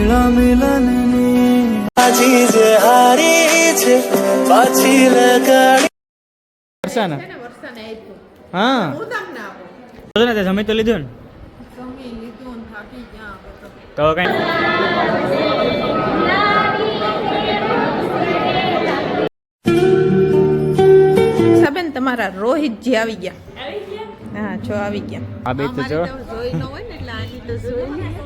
મિલનની આજી જે હારી છે પાછી લગાડી વર્ષાને હા તે જમી તો લીધું ને તો કઈ સાબેન તમારા રોહિતજી આવી ગયા હા જો આવી ગયા આ બે તો જો જોઈ ન હોય ને એટલે આની તો જોઈ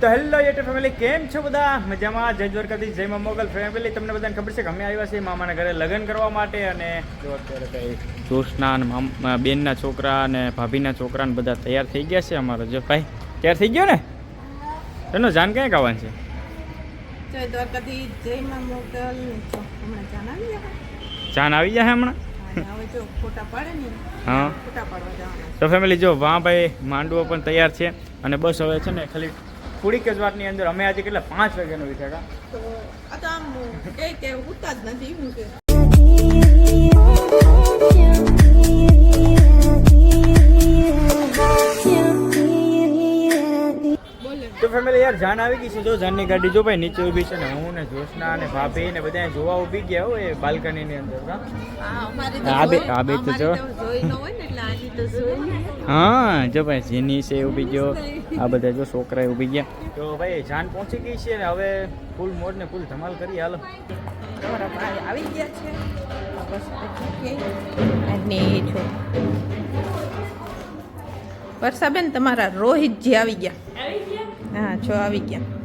તો હેલો યુટ્યુબ ફેમિલી કેમ છો બધા મજામાં જય દ્વારકાધીશ જય મા મોગલ ફેમિલી તમને બધાને ખબર છે કે અમે આવ્યા છીએ મામાના ઘરે લગ્ન કરવા માટે અને જો અત્યારે કઈ જોશના અને બેનના છોકરા અને ભાભીના છોકરા ને બધા તૈયાર થઈ ગયા છે અમારો જો ભાઈ તૈયાર થઈ ગયો ને એનો જાન ક્યાં ગાવાનું છે જય દ્વારકાધીશ જય મા મોગલ હમણાં જાન આવી જાય હમણાં હવે જો ફોટા પાડે ને હા ફોટા પાડવા જવાના તો ફેમિલી જો વાહ ભાઈ માંડવો પણ તૈયાર છે અને બસ હવે છે ને ખાલી થોડીક જ વારની અંદર અમે આજે કેટલા 5 વાગ્યાનો વિચારા તો આ તો આમ કે ઉતા જ નથી હું કે તો ફેમિલી યાર જાન આવી ગઈ છે જો જાનની ગાડી જો ભાઈ નીચે ઊભી છે ને હું ને જોશના અને ભાભી ને બધા જોવા ઊભી ગયા હોય બાલ્કની ની અંદર આ બે તો જો જોઈ ન હોય ને એટલે આની તો જોઈ હા જો ભાઈ જેની છે ઊભી ગયો આ બધા જો છોકરા ઊભી ગયા તો ભાઈ જાન પહોંચી ગઈ છે ને હવે ફૂલ મોજ ને ફૂલ ધમાલ કરી હાલો તમારા ભાઈ આવી ગયા છે બસ અને છો વર્ષાબેન તમારા રોહિતજી આવી ગયા હા છો આવી ગયા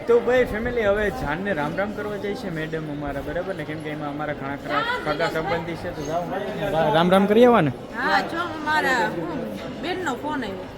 તો ભાઈ ફેમિલી હવે જાનને રામ રામ કરવા જાય છે મેડમ અમારા બરાબર ને કેમ કે એમાં અમારા ઘણા ખરા સગા સંબંધી છે તો જાઓ રામ રામ કરી આવવા ને હા જો મારા બેનનો ફોન આવ્યો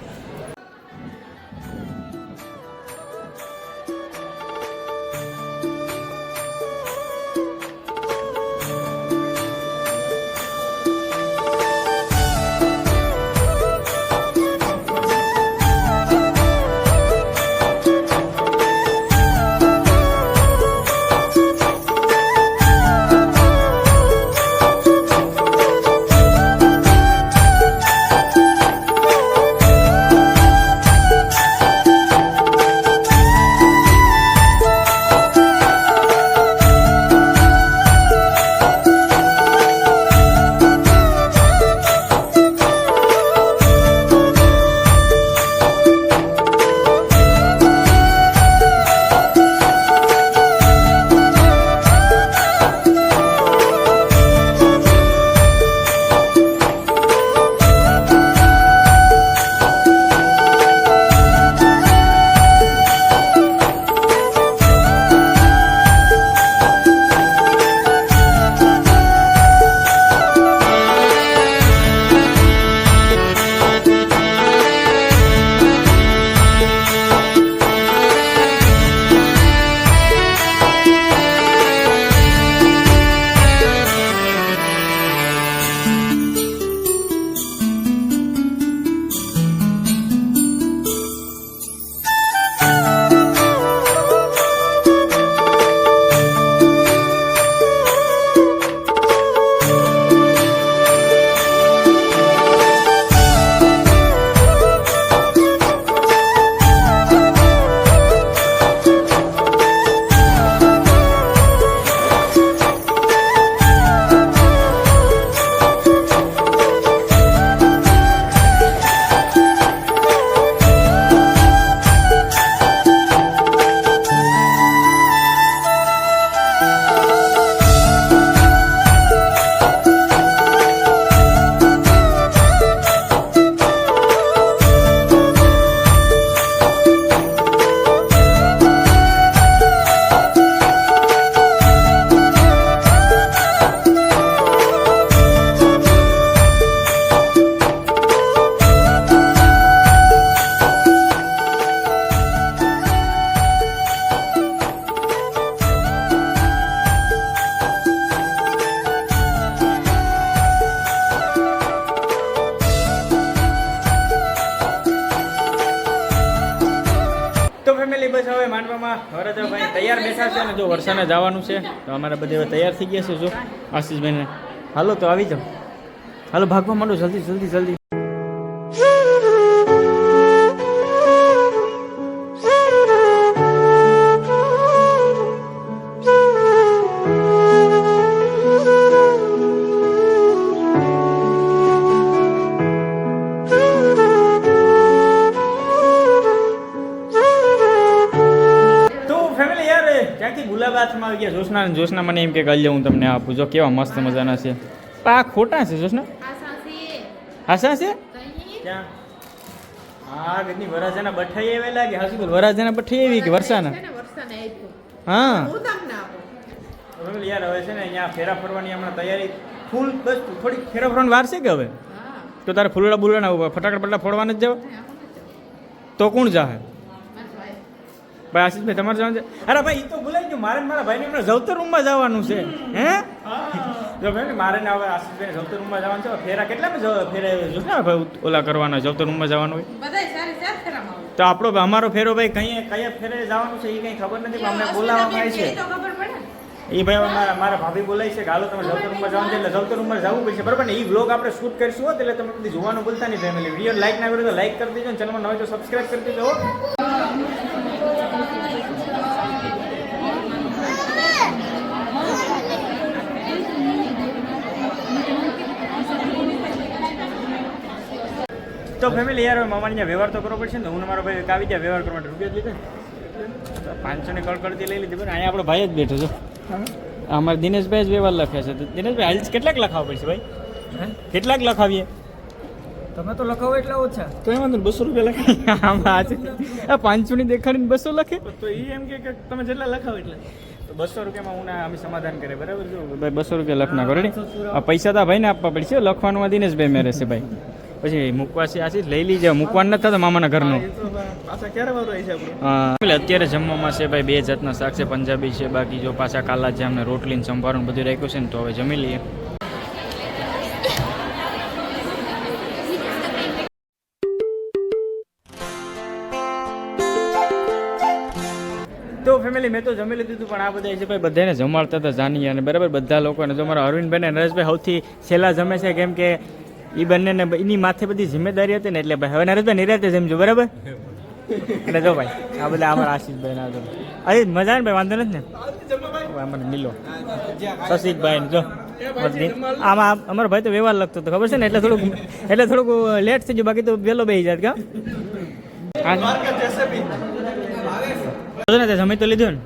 બસ હવે માંડવામાં વરરાજાભાઈ તૈયાર બેઠા છે અને જો વરસાદને જવાનું છે તો અમારા બધે તૈયાર થઈ ગયા છે જો આશીષભાઈને હાલો તો આવી જાઓ. હાલો ભાગવા માંડો જલ્દી જલ્દી જલ્દી. ક્યાંથી ગુલાબ હાથમાં આવી ગયા જોશના અને જોશના મને એમ કે કાલે હું તમને આપું જો કેવા મસ્ત મજાના છે પણ આ ખોટા છે જોશના આશા છે ક્યાં હા ગદની વરાજાના બઠાઈ એવી લાગે હાસુ બોલ વરાજાના બઠાઈ એવી કે વરસાના હા યાર હવે છે ને અહીંયા ફેરા ફરવાની હમણાં તૈયારી ફૂલ બસ થોડીક ફેરા ફરવાની વાર છે કે હવે તો તારે ફૂલડા બુલડા ફટાકડા પટલા ફોડવાના જ જવા તો કોણ જાહે ભાઈ આશીષભાઈ તમારે જવાનું છે અરે ભાઈ એ તો ભૂલાઈ ગયું મારે મારા ભાઈને હમણાં જવતર રૂમમાં જવાનું છે હે જો ભાઈ મારે ને હવે આશીષભાઈને જવતર રૂમમાં જવાનું છે ફેરા કેટલામાં ફેરા જો ને ભાઈ ઓલા કરવાના જવતર રૂમમાં જવાનું હોય તો આપણો અમારો ફેરો ભાઈ કયા ફેરે જવાનું છે એ કંઈ ખબર નથી પણ અમને બોલાવવામાં આવે છે એ ભાઈ હવે મારા ભાભી બોલાય છે કે હાલો તમે જવતર રૂમમાં જવાનું છે એટલે જવતર રૂમમાં જવું પડશે બરાબર ને એ વ્લોગ આપણે શૂટ કરીશું હોત એટલે તમે બધી જોવાનું ભૂલતા નહીં ફેમિલી વિડીયો લાઈક ના કર્યો તો લાઈક કરી દેજો ચેનલમાં નવા તો સબસ્ક્રાઈબ કરી દેજો. તો ફેમિલી યાર મામાને ત્યાં વ્યવહાર તો કરવો પડશે ને હું મારો ભાઈ આવી ગયા વ્યવહાર કરવા માટે રૂપિયા જ લીધા 500 ની કડકડતી લઈ લીધી બરાબર અહીંયા આપણો ભાઈ જ બેઠો છે અમારે દિનેશભાઈ જ વ્યવહાર લખ્યા છે દિનેશભાઈ હાલ કેટલાક લખાવવા પડશે ભાઈ કેટલાક લખાવીએ તમે તો લખાવો એટલા ઓછા તો એમાં તો 200 રૂપિયા લખાય આમાં આજે 500 ની દેખાડીને 200 લખે તો એ એમ કે તમે જેટલા લખાવો એટલે તો 200 રૂપિયામાં હું અમે સમાધાન કરે બરાબર જો ભાઈ 200 રૂપિયા લખના કરો આ પૈસા તો ભાઈને આપવા પડશે લખવાનું આ દિનેશભાઈ મેરે છે ભાઈ પછી મૂકવા છે આશીષ લઈ લીજે મૂકવાનું નથી થતું મામાના ઘરનું હા અત્યારે જમવામાં છે ભાઈ 2 જાતના શાક છે પંજાબી છે બાકી જો પાછા કાલા જામ ને રોટલી ને સંભારું બધું રાખ્યું છે ને તો હવે જમી લઈએ. તો ફેમિલી મેં તો જમી લીધું હતું પણ આ બધા છે ભાઈ બધાને જમાડતા હતા જાનીએ અને બરાબર બધા લોકોને જો મારા અરવિંદભાઈ ને નરેશભાઈ સૌથી છેલ્લા જમે છે કેમ કે એ બંનેને એની માથે બધી જિમ્મેદારી હતી ને એટલે ભાઈ હવે નરેશભાઈ નિરાતે જમજો બરાબર એટલે જો ભાઈ આ બધા અમારા આશીષભાઈ ના જો અરે મજા ને ભાઈ વાંધો નથી ને અમારે નીલો શશીભાઈ ને જો આમાં અમારો ભાઈ તો વ્યવહાર લગતો હતો ખબર છે ને એટલે થોડુંક લેટ થઈ ગયું બાકી તો વહેલો બેસી જાત કા જમી તો લીધું ને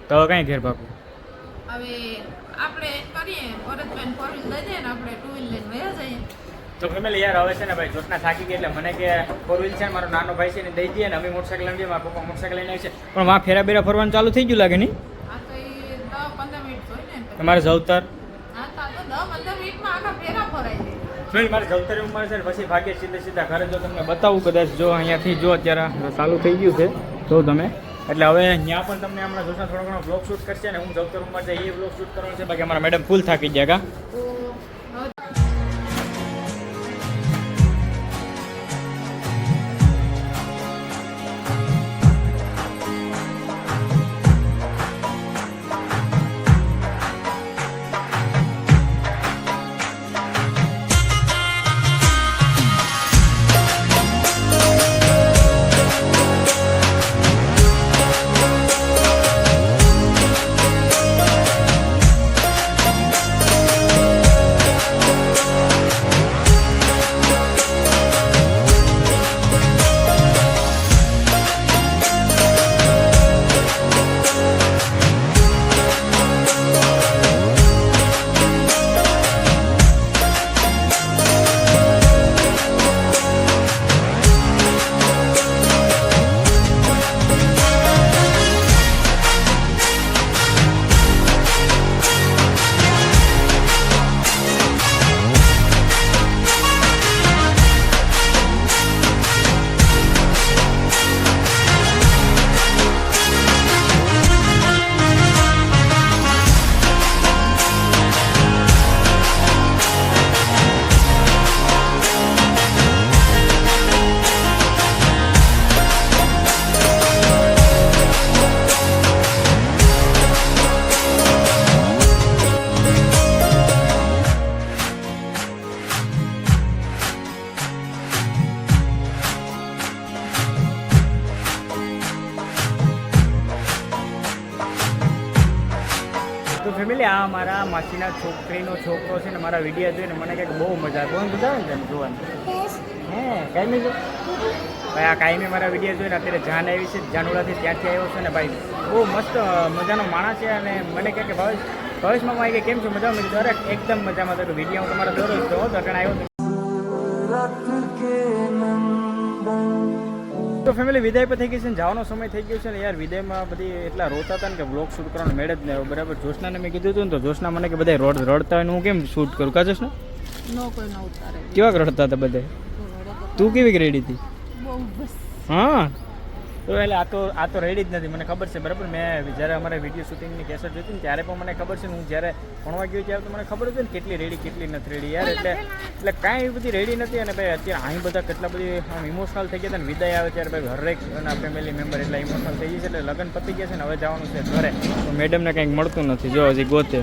તો કઈ ઘેર પાકું તો ફેમિલી યાર હવે છે ને ભાઈ જોશના થાકી ગઈ એટલે મને કે 4 વ્હીલ છે મારો નાનો ભાઈ છે ને દઈ દઈએ ને અમે મોટરસાઇકલ લઈને જઈએ મારા પપ્પા મોટરસાઇકલ લઈને આવે છે પણ માં ફેરા બેરા ફરવાનું ચાલુ થઈ ગયું લાગે નહીં તમારે જવતર મારે જવતર ઉંમર છે ને પછી ભાગ્ય સીધા ઘરે જો તમને બતાવું કદાચ જો અહીંયાથી જો અત્યારે ચાલુ થઈ ગયું છે જો તમે એટલે હવે ત્યાં પણ તમને હમણાં જોશના થોડો ઘણો બ્લોગ શૂટ કરશે ને હું જવતર ઉંમર છે એ બ્લોગ શૂટ કરવાનો છે બાકી અમારા મેડમ ફૂલ થાકી ગયા કા ફેમિલી આ મારા માસીના છોકરીનો છોકરો છે ને મારા વિડીયો જોઈને મને કંઈક બહુ મજા આવે બહુ મજા આવે ને તેમ જોવાની હે કાંઈ જો ભાઈ આ કાંઈ મારા વિડીયો જોઈને અત્યારે જાન આવી છે જાનુડાથી ત્યાંથી આવ્યો છે ને ભાઈ બહુ મસ્ત મજાનો માણસ છે અને મને કહે કે ભવિષ્યમાં આવી કેમ છું મજામાં મેં દરેક એકદમ મજામાં તો વિડીયો હું તમારા દોરો જ હતો કારણ આવ્યો તો ફેમિલી વિદાય પર થઈ ગઈ છે ને જવાનો સમય થઈ ગયો છે ને યાર વિદાયમાં બધી એટલા રોતા હતા ને કે બ્લોગ શૂટ કરવાનો મેળ જ નહીં આવ્યો બરાબર જોશનાને મેં કીધું હતું ને તો જોશના મને કે બધા રડતા હોય હું કેમ શૂટ કરું કા જોશના નો કોઈ ન ઉતારે કેવાક રડતા હતા બધા તું કેવી રેડી હતી બહુ બસ હા તો એટલે આ તો રેડી જ નથી મને ખબર છે બરાબર મેં જ્યારે અમારે વિડીયો શૂટિંગની કેસેટ જોઈતી ને ત્યારે પણ મને ખબર છે ને હું જ્યારે ભણવા ગયો ત્યારે તો મને ખબર હતી ને કેટલી રેડી કેટલી નથી રેડી યાર એટલે કાંઈ એવી બધી રેડી નથી અને ભાઈ અત્યારે અહીં બધા કેટલા બધી આમ ઇમોશનલ થઈ ગયા હતા ને વિદાય આવે ત્યારે ભાઈ હરેક ફેમિલી મેમ્બર એટલા ઇમોશનલ થઈ ગયા છે એટલે લગ્ન પતી ગયા છે ને હવે જવાનું છે ઘરે તો મેડમને કંઈક મળતું નથી જો હજી ગોતે